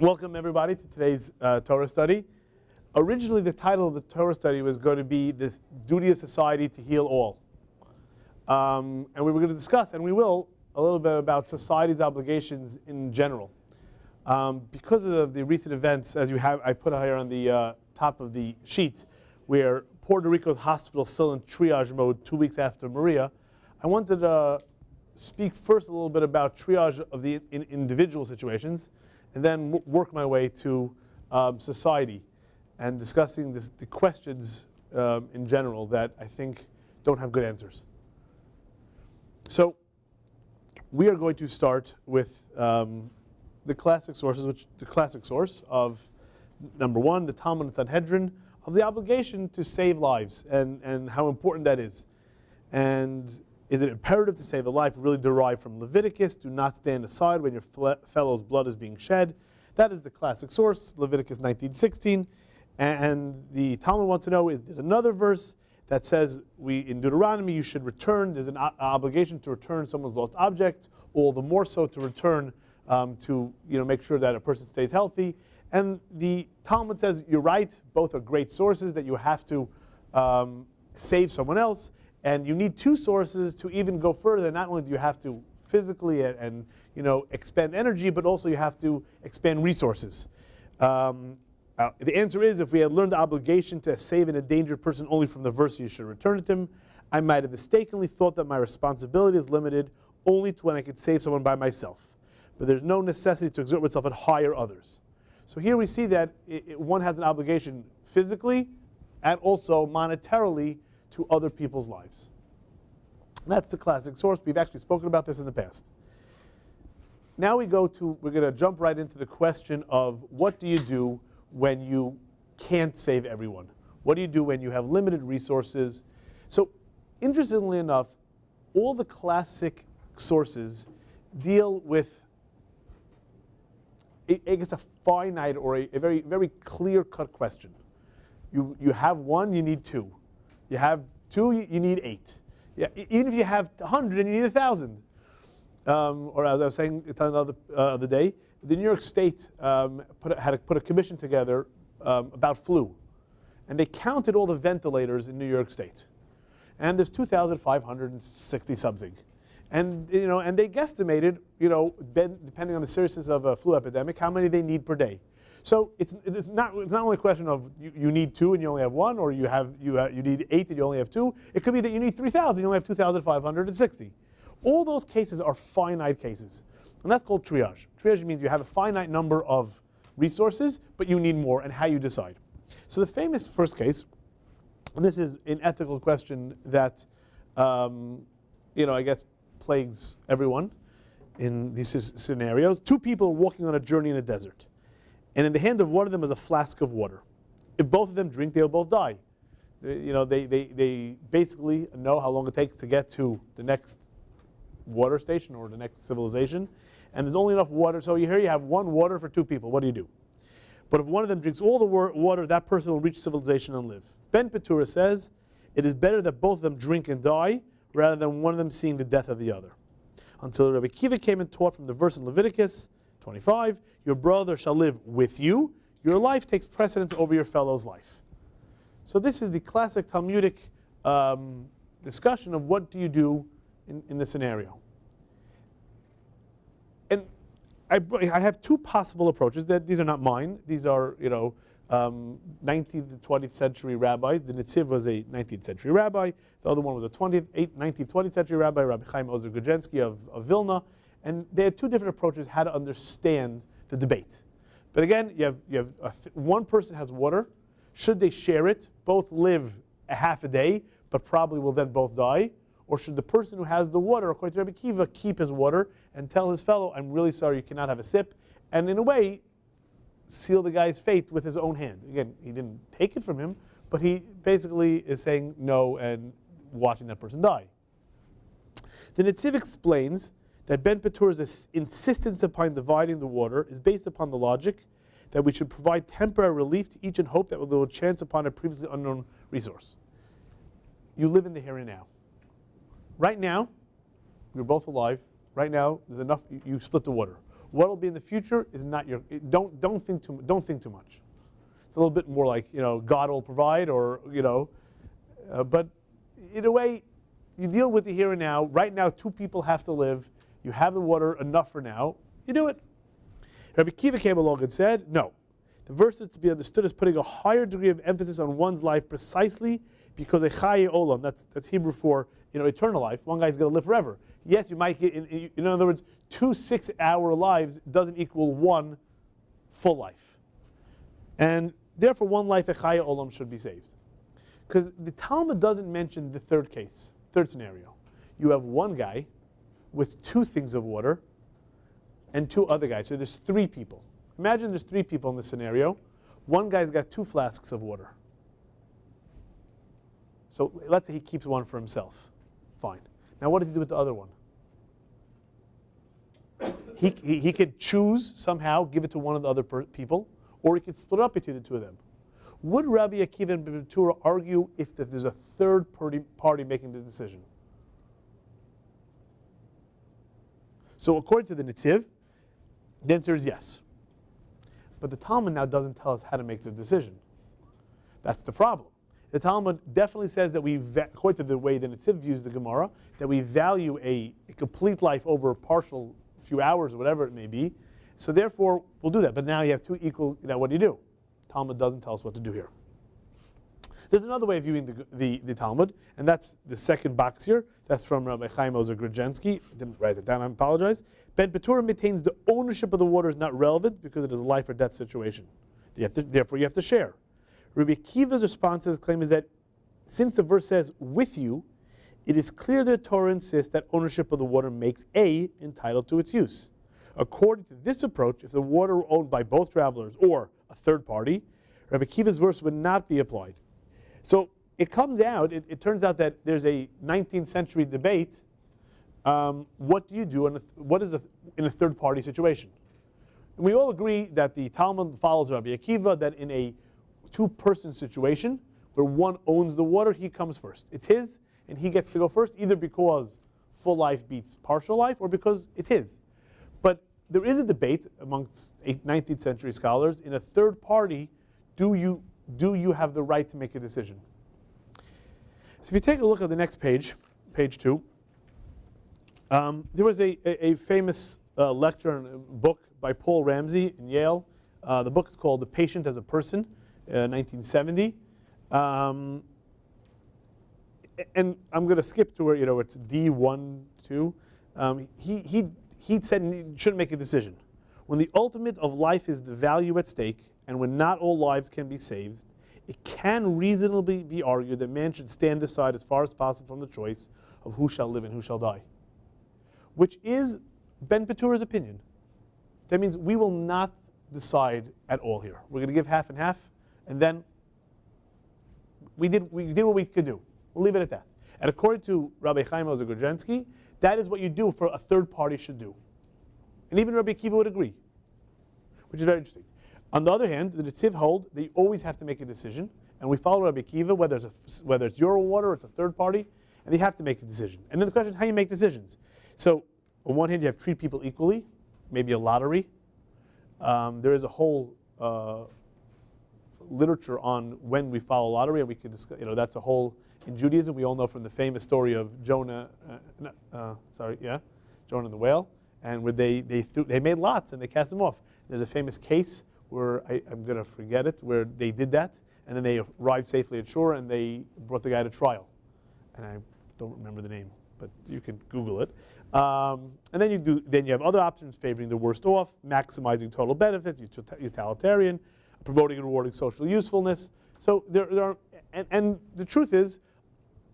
Welcome everybody to today's Torah study. Originally the title of the Torah study was going to be the duty of society to heal all. And we were going to discuss, and we will, a little bit about society's obligations in general. Because of the recent events, as I put out here on the top of the sheet, where Puerto Rico's hospital is still in triage mode 2 weeks after Maria, I wanted to speak first a little bit about triage of the individual situations, and then work my way to society and discussing the questions in general that I think don't have good answers. So we are going to start with the classic sources, the classic source of, number one, the Talmud and Sanhedrin, of the obligation to save lives and how important that is. And is it imperative to save a life? Really derived from Leviticus. Do not stand aside when your fellow's blood is being shed. That is the classic source, Leviticus 19:16. And the Talmud wants to know, there's another verse that says in Deuteronomy you should return. There's an obligation to return someone's lost object, all the more so to return to make sure that a person stays healthy. And the Talmud says, you're right, both are great sources that you have to save someone else. And you need two sources to even go further. Not only do you have to physically and expend energy, but also you have to expend resources. The answer is, if we had learned the obligation to save an endangered person only from the verse, you should return it to him, I might have mistakenly thought that my responsibility is limited only to when I could save someone by myself. But there's no necessity to exert oneself and hire others. So here we see that one has an obligation physically and also monetarily to other people's lives. And that's the classic source. We've actually spoken about this in the past. Now we're going to jump right into the question of what do you do when you can't save everyone? What do you do when you have limited resources? So interestingly enough, all the classic sources deal with it's a finite or a very, very clear-cut question. You have one, you need two. You have two, you need 8. Yeah, even if you have 100, you need 1,000. Or as I was saying the other day, the New York State had to put a commission together about flu. And they counted all the ventilators in New York State. And there's 2,560 something. And they guesstimated, depending on the seriousness of a flu epidemic, how many they need per day. So it's not only a question of you need 2 and you only have 1, or you need 8 and you only have 2. It could be that you need 3,000, you only have 2,560. All those cases are finite cases, and that's called triage. Triage means you have a finite number of resources, but you need more, and how you decide. So the famous first case, and this is an ethical question that I guess plagues everyone in these scenarios. 2 people are walking on a journey in a desert. And in the hand of one of them is a flask of water. If both of them drink, they'll both die. They basically know how long it takes to get to the next water station or the next civilization. And there's only enough water. So here you have one water for 2 people. What do you do? But if one of them drinks all the water, that person will reach civilization and live. Ben Petura says, it is better that both of them drink and die rather than one of them seeing the death of the other. Until Rabbi Kiva came and taught from the verse in Leviticus 25, your brother shall live with you. Your life takes precedence over your fellow's life. So this is the classic Talmudic discussion of what do you do in this scenario. And I have 2 possible approaches. These are not mine. These are 19th to 20th century rabbis. The Netziv was a 19th century rabbi. The other one was a 19th, 20th century rabbi, Rabbi Chaim Ozer Grodzinski of Vilna. And they had 2 different approaches how to understand the debate. But again, you have one person has water. Should they share it? Both live a half a day, but probably will then both die. Or should the person who has the water, according to Rabbi Kiva, keep his water and tell his fellow, I'm really sorry, you cannot have a sip, and in a way, seal the guy's fate with his own hand. Again, he didn't take it from him, but he basically is saying no and watching that person die. The Netziv explains that Ben Petura's insistence upon dividing the water is based upon the logic that we should provide temporary relief to each in hope that they will chance upon a previously unknown resource. You live in the here and now. Right now, we're both alive. Right now, there's enough, you split the water. What will be in the future is not your. Don't think too much. It's a little bit more like God will provide, or but in a way, you deal with the here and now. Right now, 2 people have to live. You have the water enough for now. You do it. Rabbi Akiva came along and said, no. The verse is to be understood as putting a higher degree of emphasis on one's life precisely because a chaye olam, that's Hebrew for eternal life. One guy's going to live forever. Yes, you might get, in other words, 2 6-hour lives doesn't equal 1 full life. And therefore, one life, a chaye olam, should be saved. Because the Talmud doesn't mention the third scenario. You have one guy with 2 things of water and 2 other guys. So there's 3 people. Imagine there's 3 people in this scenario. One guy's got 2 flasks of water. So let's say he keeps one for himself. Fine. Now what does he do with the other one? He could choose somehow, give it to one of the other people, or he could split it up between the 2 of them. Would Rabbi Akiva and Rabbi Torah argue if there's a third party making the decision? So according to the Netziv, the answer is yes. But the Talmud now doesn't tell us how to make the decision. That's the problem. The Talmud definitely says that according to the way the Netziv views the Gemara, that we value a complete life over a partial few hours or whatever it may be. So therefore, we'll do that. But now you have 2 equal, what do you do? Talmud doesn't tell us what to do here. There's another way of viewing the Talmud, and that's the second box here. That's from Rabbi Chaim Ozer Grodzinski. Didn't write it down, I apologize. Ben Petura maintains the ownership of the water is not relevant because it is a life or death situation. Therefore, you have to share. Rabbi Akiva's response to this claim is that since the verse says, with you, it is clear that Torah insists that ownership of the water makes A entitled to its use. According to this approach, if the water were owned by both travelers or a third party, Rabbi Akiva's verse would not be applied. So it comes out, it turns out that there's a 19th century debate. What do you do in a third party situation? And we all agree that the Talmud follows Rabbi Akiva, that in a 2-person situation where one owns the water, he comes first. It's his, and he gets to go first, either because full life beats partial life or because it's his. But there is a debate amongst 19th century scholars. In a third party, do you have the right to make a decision? So if you take a look at the next page, page 2, there was a famous lecture and book by Paul Ramsey in Yale. The book is called The Patient as a Person, 1970. And I'm going to skip to where it's D1, 2. He said you shouldn't make a decision. When the ultimate of life is the value at stake, and when not all lives can be saved, it can reasonably be argued that man should stand aside as far as possible from the choice of who shall live and who shall die. Which is Ben Petura's opinion. That means we will not decide at all here. We're going to give half and half, and then we did what we could do. We'll leave it at that. And according to Rabbi Chaim Ozer Grodzinski, that is what you do for a third party should do. And even Rabbi Akiva would agree, which is very interesting. On the other hand, the Netziv hold that you always have to make a decision, and we follow Rabbi Akiva, whether it's your water or it's a third party, and they have to make a decision. And then the question is how you make decisions. So on one hand, you have to treat people equally, maybe a lottery. There is a whole literature on when we follow lottery, and we could discuss, that's a whole, in Judaism, we all know from the famous story of Jonah, Jonah and the whale, and where they made lots and they cast them off. There's a famous case where, I'm going to forget it, where they did that, and then they arrived safely at shore and they brought the guy to trial. And I don't remember the name, but you can Google it. And then you have other options favoring the worst off, maximizing total benefit, utilitarian, promoting and rewarding social usefulness. So there are, and the truth is,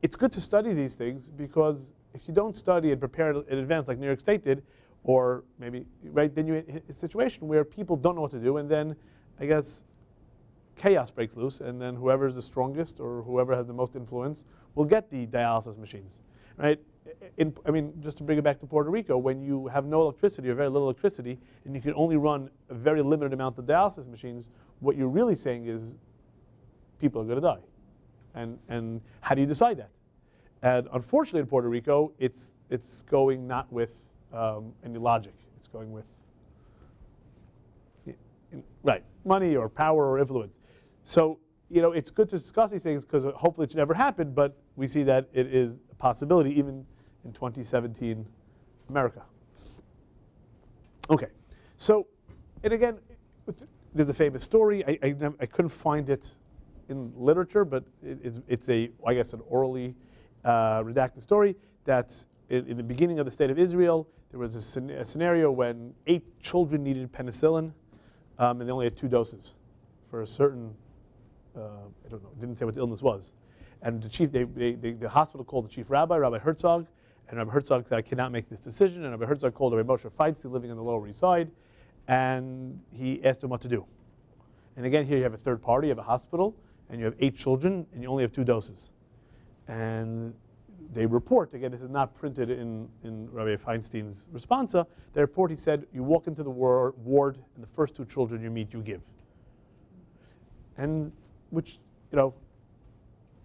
it's good to study these things, because if you don't study and prepare in advance like New York State did, or maybe, right, then you hit a situation where people don't know what to do, and then I guess chaos breaks loose, and then whoever is the strongest or whoever has the most influence will get the dialysis machines, right? Just to bring it back to Puerto Rico, when you have no electricity or very little electricity, and you can only run a very limited amount of dialysis machines, what you're really saying is people are going to die. And how do you decide that? And unfortunately in Puerto Rico, it's going not with any logic. It's going with right, money or power or influence. So, it's good to discuss these things because hopefully it should never happen, but we see that it is a possibility even in 2017 America. Okay, so, and again, there's a famous story. I couldn't find it in literature, but it's I guess, an orally redacted story that's in the beginning of the state of Israel. There was a scenario when 8 children needed penicillin, and they only had 2 doses for a certain, I don't know, didn't say what the illness was. And the hospital called the chief rabbi, Rabbi Herzog, and Rabbi Herzog said, I cannot make this decision. And Rabbi Herzog called Rabbi Moshe Feinstein, living on the Lower East Side, and he asked him what to do. And again, here you have a third party, you have a hospital, and you have 8 children, and you only have 2 doses. And they report, again, this is not printed in Rabbi Feinstein's responsa, they report, he said, you walk into the ward, and the first 2 children you meet, you give. And which,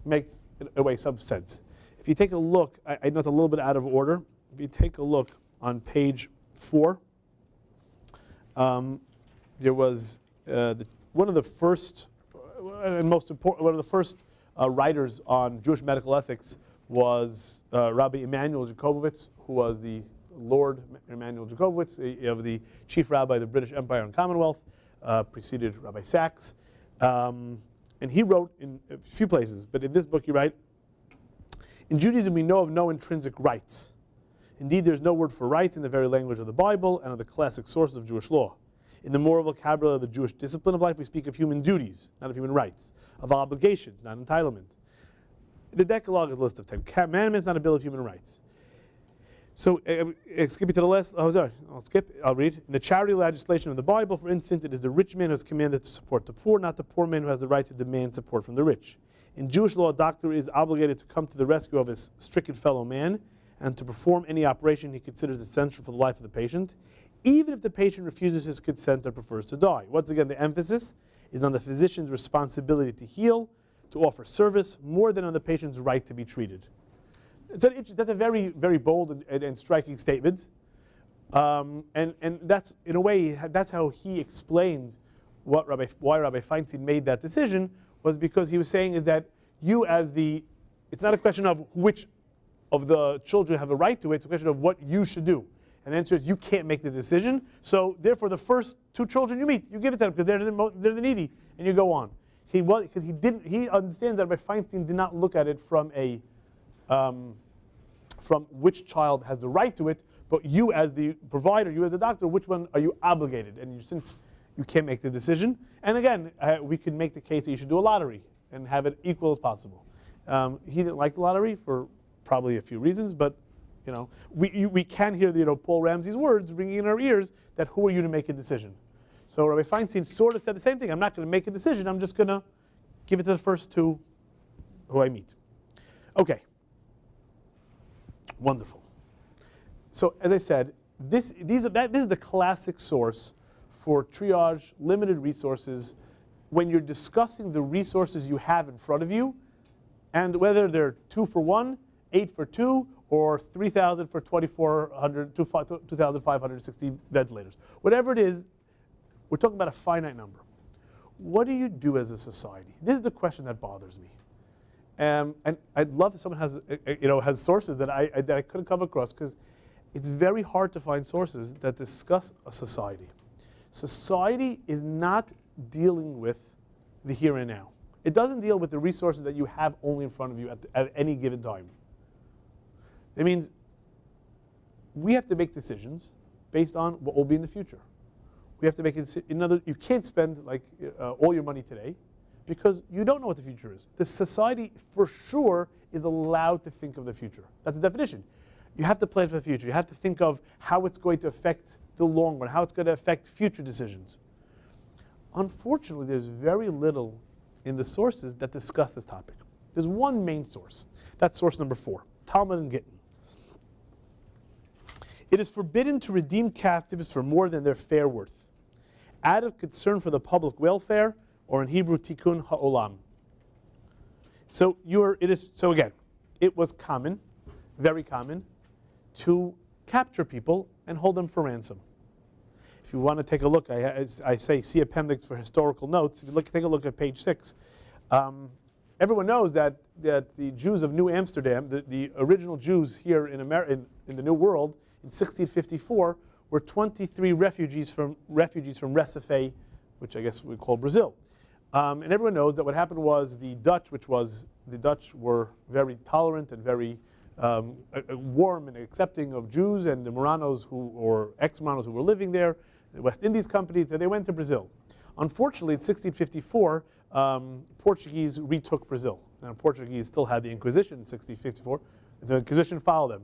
makes, in a way, some sense. If you take a look, I know it's a little bit out of order. If you take a look on page 4, there was one of the first and most important, one of the first writers on Jewish medical ethics was Rabbi Emanuel Jacobowitz, who was the Lord Emanuel Jacobowitz, of the chief rabbi of the British Empire and Commonwealth, preceded Rabbi Sachs. And he wrote in a few places, but in this book he writes, in Judaism we know of no intrinsic rights. Indeed, there's no word for rights in the very language of the Bible and of the classic sources of Jewish law. In the moral vocabulary of the Jewish discipline of life, we speak of human duties, not of human rights, of obligations, not entitlement. The Decalogue is a list of 10 commandments, not a bill of human rights. So, skipping to the last, I'll read. In the charity legislation of the Bible, for instance, it is the rich man who is commanded to support the poor, not the poor man who has the right to demand support from the rich. In Jewish law, a doctor is obligated to come to the rescue of his stricken fellow man and to perform any operation he considers essential for the life of the patient, even if the patient refuses his consent or prefers to die. Once again, the emphasis is on the physician's responsibility to heal, to offer service, more than on the patient's right to be treated. So that's a very, very bold and striking statement. And that's, in a way, that's how he explained why Rabbi Feinstein made that decision, was because he was saying is that you as it's not a question of which of the children have a right to it, it's a question of what you should do. And the answer is you can't make the decision, so therefore the first 2 children you meet, you give it to them because they're the needy, and you go on. He understands that Rabbi Feinstein did not look at it from from which child has the right to it, but you as the provider, you as the doctor, which one are you obligated? And since you can't make the decision, and again, we could make the case that you should do a lottery and have it equal as possible. He didn't like the lottery for probably a few reasons, but we can hear Paul Ramsey's words ringing in our ears that who are you to make a decision? So Rabbi Feinstein sort of said the same thing. I'm not going to make a decision. I'm just going to give it to the first 2 who I meet. Okay. Wonderful. So as I said, this is the classic source for triage, limited resources, when you're discussing the resources you have in front of you, and whether they're 2 for 1, 8 for 2, or 3,000 for 2,560 ventilators. Whatever it is, we're talking about a finite number. What do you do as a society? This is the question that bothers me. And I'd love if someone has sources that I couldn't come across, because it's very hard to find sources that discuss a society. Society is not dealing with the here and now. It doesn't deal with the resources that you have only in front of you at any given time. It means we have to make decisions based on what will be in the future. We have to make it. You can't spend all your money today, because you don't know what the future is. The society, for sure, is allowed to think of the future. That's the definition. You have to plan for the future. You have to think of how it's going to affect the long run, how it's going to affect future decisions. Unfortunately, there's very little in the sources that discuss this topic. There's one main source. That's source number 4, Talmud and Gittin. It is forbidden to redeem captives for more than their fair worth, out of concern for the public welfare, or in Hebrew, tikkun ha'olam. So again, it was common, very common, to capture people and hold them for ransom. if you want to take a look, I say see appendix for historical notes. If you take a look at page 6, everyone knows that the Jews of New Amsterdam, the original Jews here in the New World in 1654, were 23 refugees from Recife, which I guess we call Brazil. And everyone knows that what happened was the Dutch were very tolerant and very warm and accepting of Jews, and the Moranos or ex-Moranos who were living there, the West Indies Company, they went to Brazil. Unfortunately, in 1654, Portuguese retook Brazil. Now, Portuguese still had the Inquisition in 1654. The Inquisition followed them.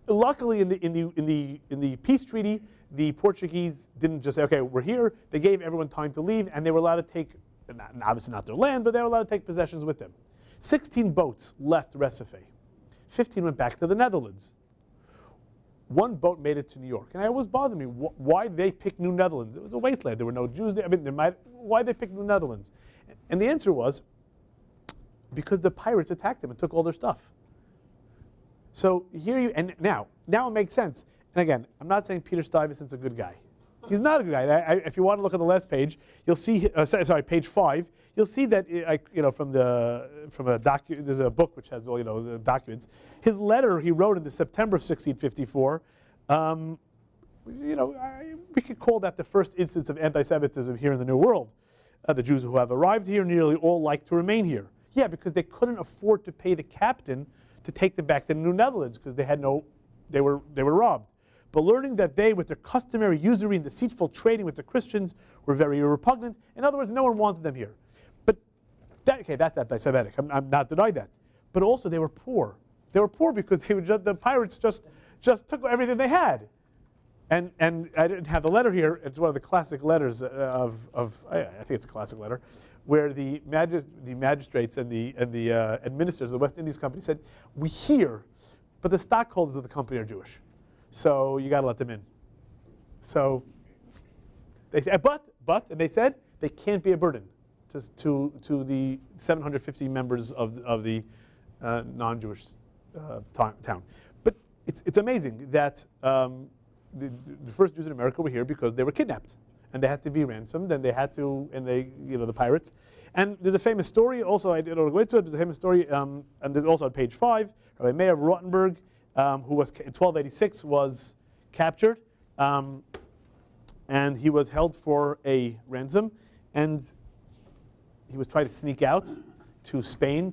Luckily, in the peace treaty, the Portuguese didn't just say, "Okay, we're here." They gave everyone time to leave, and they were allowed to take, obviously not their land, but they were allowed to take possessions with them. 16 boats left Recife. 15 went back to the Netherlands. One boat made it to New York, and it always bothered me why they picked New Netherlands. It was a wasteland. There were no Jews there. I mean, why they picked New Netherlands? And the answer was because the pirates attacked them and took all their stuff. So and now it makes sense. And again, I'm not saying Peter Stuyvesant's a good guy. He's not a good guy. If you want to look at the last page, you'll see. Page 5. You'll see that from a document. There's a book which has all the documents. His letter he wrote in the September of 1654. We could call that the first instance of anti-Semitism here in the New World. The Jews who have arrived here nearly all like to remain here. Yeah, because they couldn't afford to pay the captain to take them back to the New Netherlands because they were robbed. But learning that they, with their customary usury and deceitful trading with the Christians, were very repugnant. In other words, no one wanted them here. But that's anti-Semitic. I'm not denying that. But also, they were poor. They were poor because the pirates just took everything they had. And I didn't have the letter here. It's one of the classic letters I think it's a classic letter, where the magistrates and the administrators of the West Indies Company said, "We hear, but the stockholders of the company are Jewish, so you got to let them in." So and they said they can't be a burden to the 750 members of the non-Jewish town. But it's amazing that. The first Jews in America were here because they were kidnapped, and they had to be ransomed, and the pirates. And there's a famous story. Also, I didn't go into it. There's a famous story, and there's also on page 5. Rabbi Meir of Rottenburg, who was in 1286 was captured, and he was held for a ransom, and he was trying to sneak out to Spain,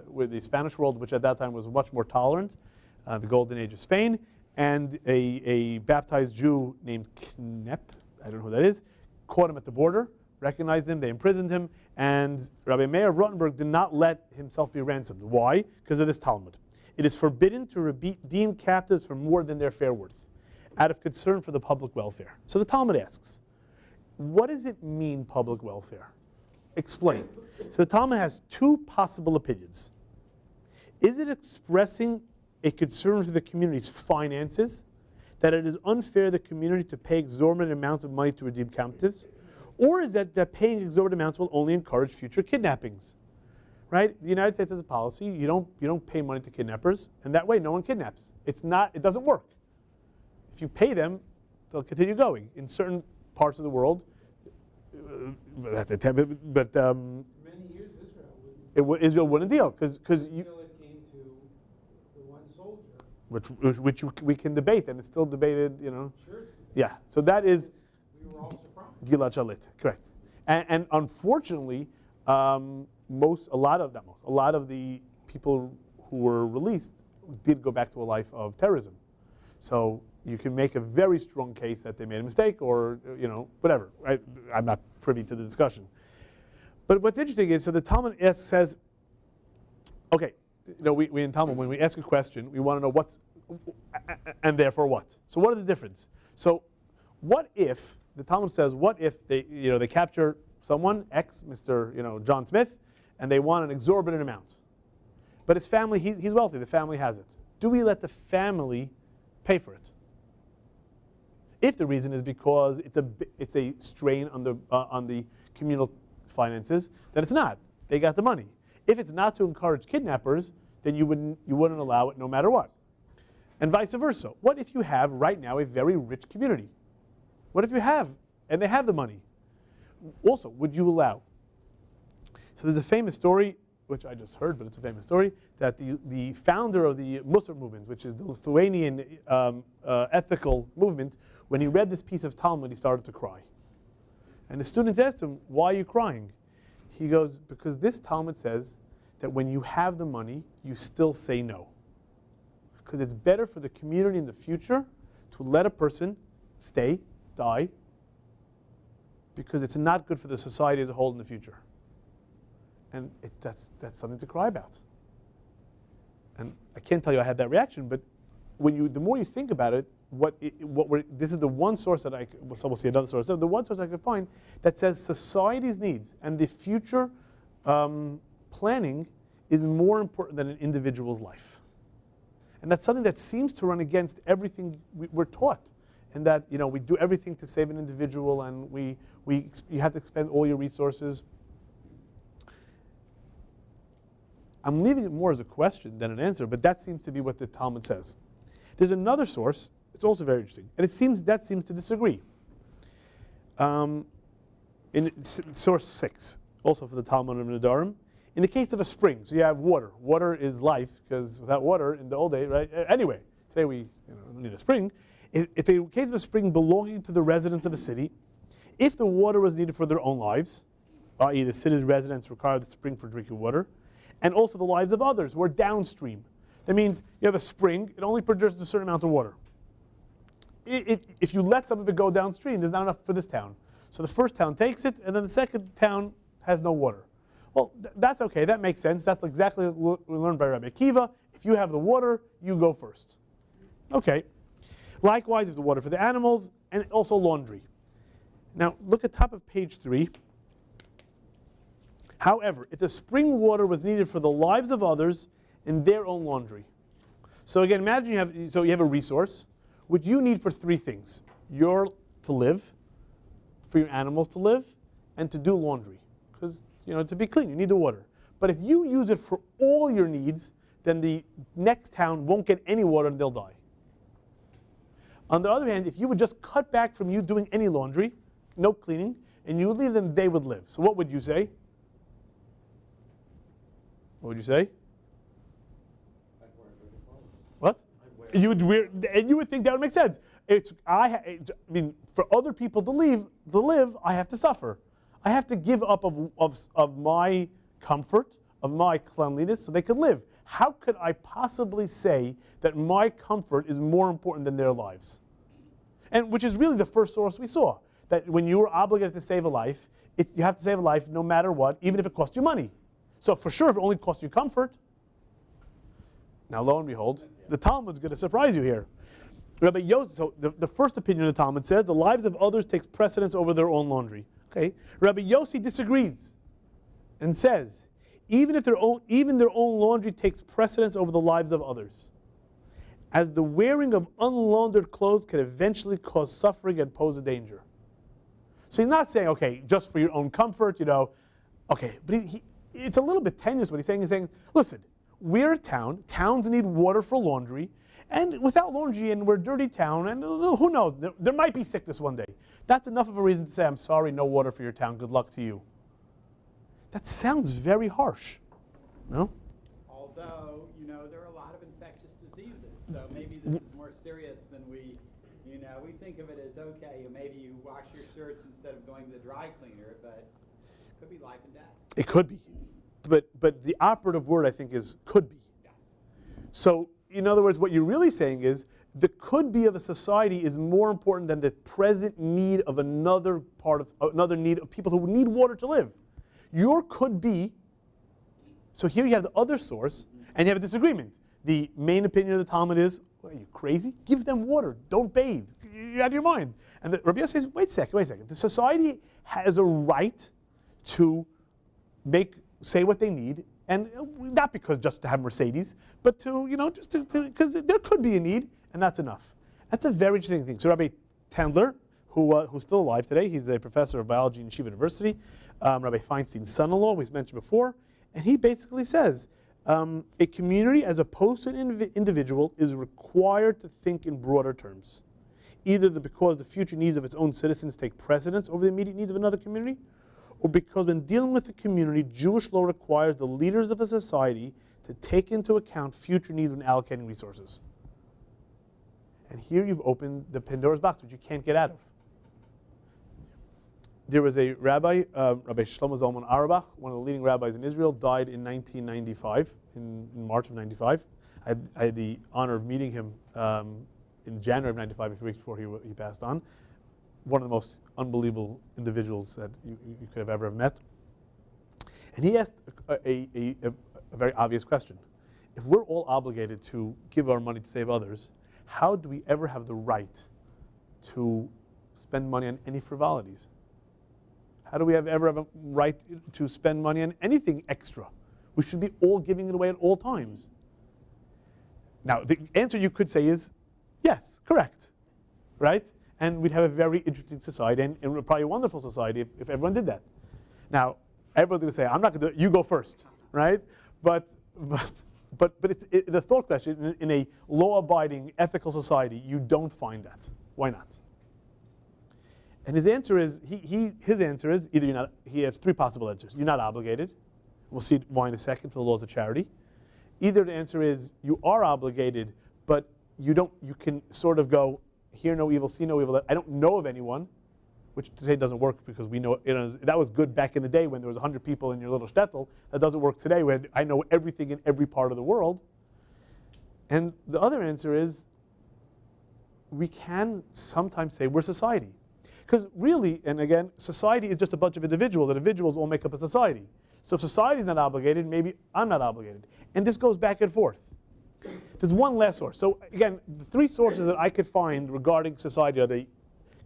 with the Spanish world, which at that time was much more tolerant, the golden age of Spain. And a baptized Jew named Knep, I don't know who that is, caught him at the border, recognized him, they imprisoned him, and Rabbi Meir of Rottenburg did not let himself be ransomed. Why? Because of this Talmud. It is forbidden to redeem captives for more than their fair worth, out of concern for the public welfare. So the Talmud asks, what does it mean, public welfare? Explain. So the Talmud has two possible opinions. Is it expressing a concern for the community's finances, that it is unfair the community to pay exorbitant amounts of money to redeem captives? Or is that paying exorbitant amounts will only encourage future kidnappings? Right? The United States has a policy, you don't pay money to kidnappers, and that way no one kidnaps. It doesn't work. If you pay them, they'll continue going. In certain parts of the world, but many years Israel wouldn't deal, because you. Which we can debate, and it's still debated, Sure. Yeah, so that is we were all surprised. Gilad Shalit, correct. And unfortunately, a lot of the people who were released did go back to a life of terrorism. So you can make a very strong case that they made a mistake, or whatever. Right? I'm not privy to the discussion. But what's interesting is, so the Talmud says, okay. We in Talmud, when we ask a question, we want to know what's, and therefore what. So what is the difference? So what if, the Talmud says, what if they capture someone, X, Mr. John Smith, and they want an exorbitant amount. But his family, he's wealthy, the family has it. Do we let the family pay for it? If the reason is because it's a strain on the communal finances, then it's not. They got the money. If it's not to encourage kidnappers, then you wouldn't allow it no matter what. And vice versa. What if you have right now a very rich community? What if you have, and they have the money? Also, would you allow? So there's a famous story, which I just heard, but it's a famous story, that the founder of the Musar movement, which is the Lithuanian ethical movement, when he read this piece of Talmud, he started to cry. And the students asked him, why are you crying? He goes, because this Talmud says that when you have the money, you still say no. Because it's better for the community in the future to let a person stay, die, because it's not good for the society as a whole in the future. And that's something to cry about. And I can't tell you I had that reaction, but the more you think about it, this is the one source that we'll see another source, the one source I could find that says society's needs and the future planning is more important than an individual's life. And that's something that seems to run against everything we're taught. And that we do everything to save an individual, and you have to expend all your resources. I'm leaving it more as a question than an answer, but that seems to be what the Talmud says. There's another source, it's also very interesting, and that seems to disagree. In source 6, also for the Talmud of Nedarim, in the case of a spring, so you have water. Water is life, because without water, in the old days, right? Anyway, today we don't need a spring. If in the case of a spring belonging to the residents of a city, if the water was needed for their own lives, i.e. the city's residents require the spring for drinking water, and also the lives of others who are downstream. That means you have a spring, it only produces a certain amount of water. If you let some of it go downstream, there's not enough for this town. So the first town takes it, and then the second town has no water. Well, that's okay, that makes sense. That's exactly what we learned by Rabbi Akiva. If you have the water, you go first. Okay. Likewise, there's the water for the animals, and also laundry. Now, look at top of page 3. However, if the spring water was needed for the lives of others and their own laundry. So again, imagine you have a resource which you need for 3 things. To live, for your animals to live, and to do laundry. Because to be clean, you need the water. But if you use it for all your needs, then the next town won't get any water and they'll die. On the other hand, if you would just cut back from you doing any laundry, no cleaning, and you leave them, they would live. So what would you say? What would you say? What? You would think that would make sense. I mean, for other people to live, I have to suffer. I have to give up of my comfort, of my cleanliness, so they can live. How could I possibly say that my comfort is more important than their lives? And which is really the first source we saw, that when you are obligated to save a life, you have to save a life no matter what, even if it costs you money. So for sure, if it only costs you comfort. Now lo and behold, the Talmud's going to surprise you here. Rabbi Yossi, so the first opinion of the Talmud says the lives of others takes precedence over their own laundry. Okay, Rabbi Yossi disagrees and says even their own laundry takes precedence over the lives of others, as the wearing of unlaundered clothes can eventually cause suffering and pose a danger. So he's not saying, okay, just for your own comfort, okay, but it's a little bit tenuous what he's saying. He's saying, listen, we're a town, towns need water for laundry, and without laundry and we're a dirty town, and who knows, there might be sickness one day. That's enough of a reason to say, I'm sorry, no water for your town, good luck to you. That sounds very harsh, no? Although, there are a lot of infectious diseases, so maybe this is more serious than we think of it as, okay, maybe you wash your shirts instead of going to the dry cleaner, but it could be life and death. It could be, but the operative word I think is could be. Yes. So, in other words, what you're really saying is the could be of a society is more important than the present need of another need of people who need water to live. Your could be, so here you have the other source, and you have a disagreement. The main opinion of the Talmud is, are you crazy? Give them water, don't bathe, you're out of your mind. And Rabbi Yossi says, wait a second, the society has a right to say what they need, and not because just to have Mercedes, but to, because there could be a need, and that's enough. That's a very interesting thing. So Rabbi Tandler, who's still alive today, he's a professor of biology in Yeshiva University, Rabbi Feinstein's son-in-law, we've mentioned before, and he basically says, a community as opposed to an individual is required to think in broader terms. either because the future needs of its own citizens take precedence over the immediate needs of another community, or because when dealing with a community, Jewish law requires the leaders of a society to take into account future needs when allocating resources. And here you've opened the Pandora's box, which you can't get out of. There was a rabbi, Rabbi Shlomo Zalman Auerbach, one of the leading rabbis in Israel, died in 1995, in March of 95. I had the honor of meeting him in January of 95, a few weeks before he passed on. One of the most unbelievable individuals that you could have ever met. And he asked a very obvious question. If we're all obligated to give our money to save others, how do we ever have the right to spend money on any frivolities? How do we ever have a right to spend money on anything extra? We should be all giving it away at all times. Now, the answer you could say is, yes, correct, right? And we'd have a very interesting society, and probably a wonderful society if everyone did that. Now, everyone's going to say, I'm not going to do it, you go first, right? But it's the thought question, in a law-abiding, ethical society, you don't find that. Why not? And his answer is, his answer is, either you're not, he has three possible answers. You're not obligated. We'll see why in a second for the laws of charity. Either the answer is, you are obligated, but you can sort of go, hear no evil, see no evil. I don't know of anyone, which today doesn't work because we know, that was good back in the day when there was 100 people in your little shtetl. That doesn't work today when I know everything in every part of the world. And the other answer is, we can sometimes say we're society. Because really, and again, society is just a bunch of individuals. Individuals all make up a society. So if society is not obligated, maybe I'm not obligated. And this goes back and forth. There's one last source. So again, the three sources that I could find regarding society are the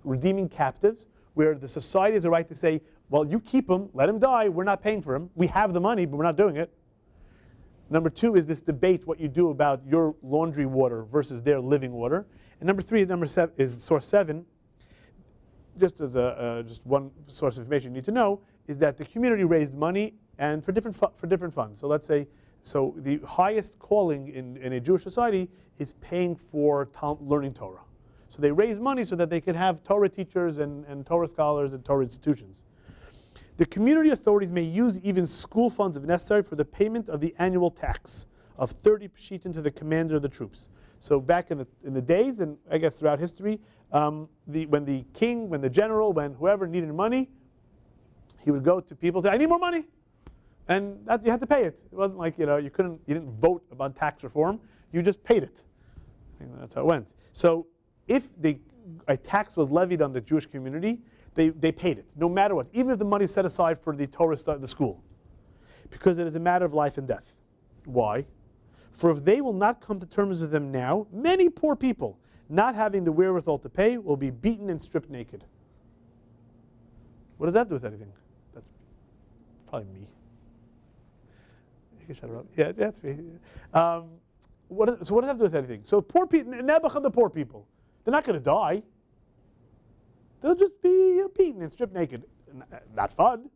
redeeming captives, where the society has a right to say, well, you keep him, let him die, we're not paying for him. We have the money, but we're not doing it. Number two is this debate, what you do about your laundry water versus their living water. And number three, number seven, is source 7. Just as just one source of information you need to know is that the community raised money and for different funds. So let's say, so the highest calling in a Jewish society is paying for learning Torah. So they raise money so that they could have Torah teachers and Torah scholars and Torah institutions. The community authorities may use even school funds if necessary for the payment of the annual tax of 30 pshitin to the commander of the troops. So back in the days, and I guess throughout history, when the king, when the general, when whoever needed money, he would go to people and say, I need more money. And that, you had to pay it. It wasn't like, you didn't vote about tax reform. You just paid it. That's how it went. So if a tax was levied on the Jewish community, they paid it, no matter what, even if the money is set aside for the Torah the school, because it is a matter of life and death. Why? For if they will not come to terms with them now, many poor people, not having the wherewithal to pay, will be beaten and stripped naked. What does that do with anything? That's probably me. You can shut it up. Yeah, that's me. So what does that have to do with anything? So poor people, Nebuchadnezzar, the poor people, they're not going to die. They'll just be beaten and stripped naked. Not fun.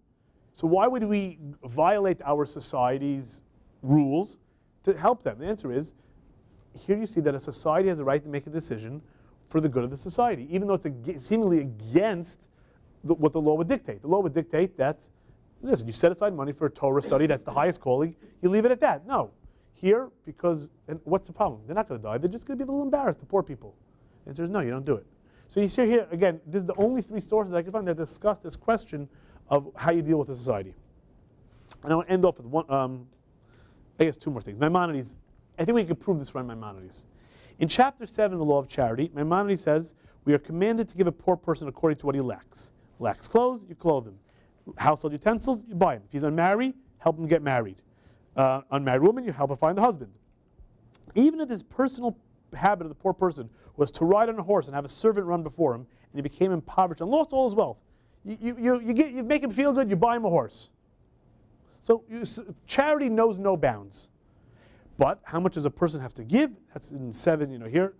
So why would we violate our society's rules to help them? The answer is, here you see that a society has a right to make a decision for the good of the society, even though it's seemingly against what the law would dictate. The law would dictate that, listen, you set aside money for a Torah study, that's the highest calling, you leave it at that. No. Here, because, and what's the problem? They're not going to die. They're just going to be a little embarrassed, the poor people. The answer is no, you don't do it. So you see here, again, this is the only three sources I can find that discuss this question of how you deal with a society. And I want to end off with one, I guess two more things. Maimonides, I think we can prove this from Maimonides. In chapter 7 of the Law of Charity, Maimonides says, we are commanded to give a poor person according to what he lacks. Lacks clothes, you clothe him. Household utensils, you buy him. If he's unmarried, help him get married. Unmarried woman, you help her find a husband. Even if this personal habit of the poor person was to ride on a horse and have a servant run before him, and he became impoverished and lost all his wealth, you make him feel good, you buy him a horse. So charity knows no bounds. But how much does a person have to give? That's in 7, here.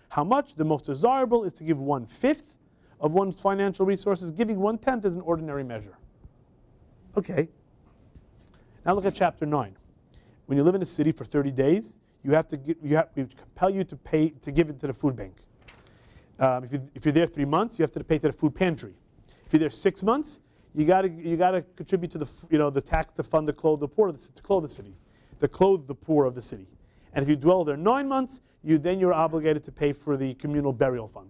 How much? The most desirable is to give 1/5 of one's financial resources. Giving 1/10 is an ordinary measure. Okay. Now look at chapter 9. When you live in a city for 30 days, we compel you to give into the food bank. If you're there 3 months, you have to pay to the food pantry. If you're there 6 months, you gotta contribute to the tax to fund to clothe the poor to clothe the city, to clothe the poor of the city. And if you dwell there 9 months, you're obligated to pay for the communal burial fund.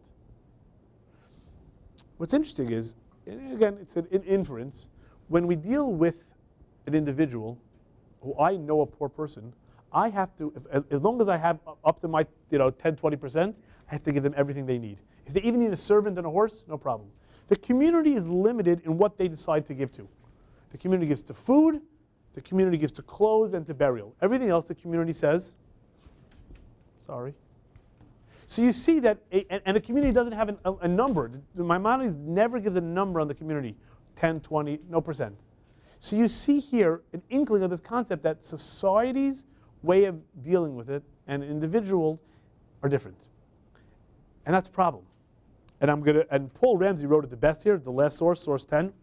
What's interesting is, and again, it's an inference, when we deal with an individual who I know a poor person, I have to, as long as I have up to my 10, 20%, I have to give them everything they need. If they even need a servant and a horse, no problem. The community is limited in what they decide to give to. The community gives to food, the community gives to clothes and to burial. Everything else the community says, sorry. So you see that, and the community doesn't have a number. Maimonides never gives a number on the community, 10, 20, no percent. So you see here an inkling of this concept that society's way of dealing with it and individual are different. And that's a problem. And Paul Ramsey wrote it the best here, the last source, source 10.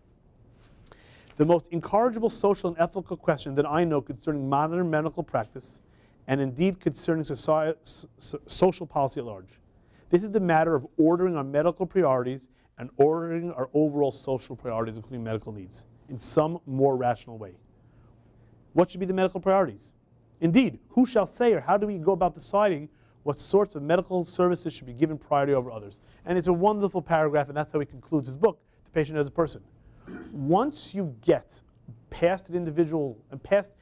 The most incorrigible social and ethical question that I know concerning modern medical practice and indeed concerning social policy at large. This is the matter of ordering our medical priorities and ordering our overall social priorities, including medical needs, in some more rational way. What should be the medical priorities? Indeed, who shall say, or how do we go about deciding what sorts of medical services should be given priority over others? And it's a wonderful paragraph, and that's how he concludes his book, The Patient as a Person. Once you get past an individual and past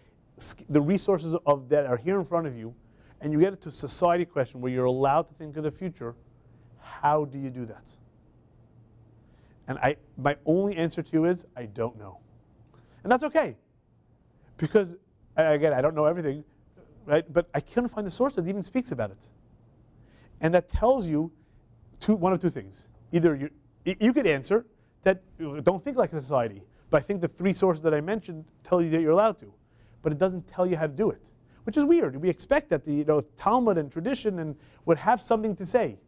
the resources that are here in front of you, and you get it to a society question where you're allowed to think of the future, how do you do that? And my only answer to you is, I don't know. And that's okay. Because, again, I don't know everything, right? But I couldn't find the source that even speaks about it. And that tells you one of two things. Either you could answer that don't think like a society, but I think the 3 sources that I mentioned tell you that you're allowed to. But it doesn't tell you how to do it, which is weird. We expect that the Talmud and tradition would have something to say.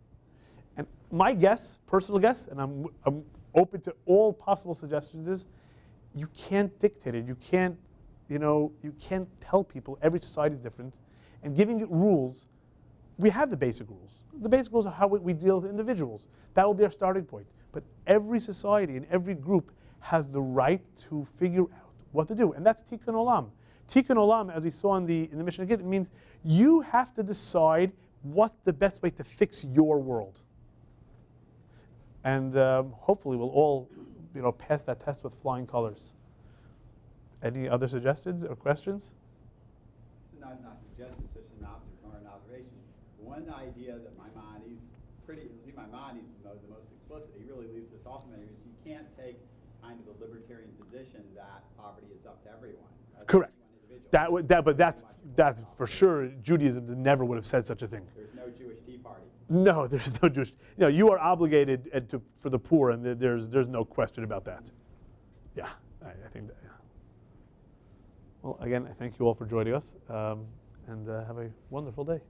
And my guess, personal guess, and I'm open to all possible suggestions, is you can't dictate it. You can't tell people every society is different. And giving it rules, we have the basic rules. The basic rules are how we deal with individuals. That will be our starting point. But every society and every group has the right to figure out what to do. And that's Tikkun Olam. Tikkun Olam, as we saw in the Mishnah Git, it means you have to decide what's the best way to fix your world. And hopefully we'll all pass that test with flying colors. Any other suggestions or questions? It's not suggestions, it's just an observation. One idea that Maimonides, Maimonides is the most explicit, he really leaves this off many reasons. You can't take kind of a libertarian position that poverty is up to everyone. Correct. But that's for sure. Judaism never would have said such a thing. There's no Jewish Tea Party. No, there's no Jewish. You are obligated for the poor, and there's no question about that. Yeah, I think that. Yeah. Well, again, I thank you all for joining us, and have a wonderful day.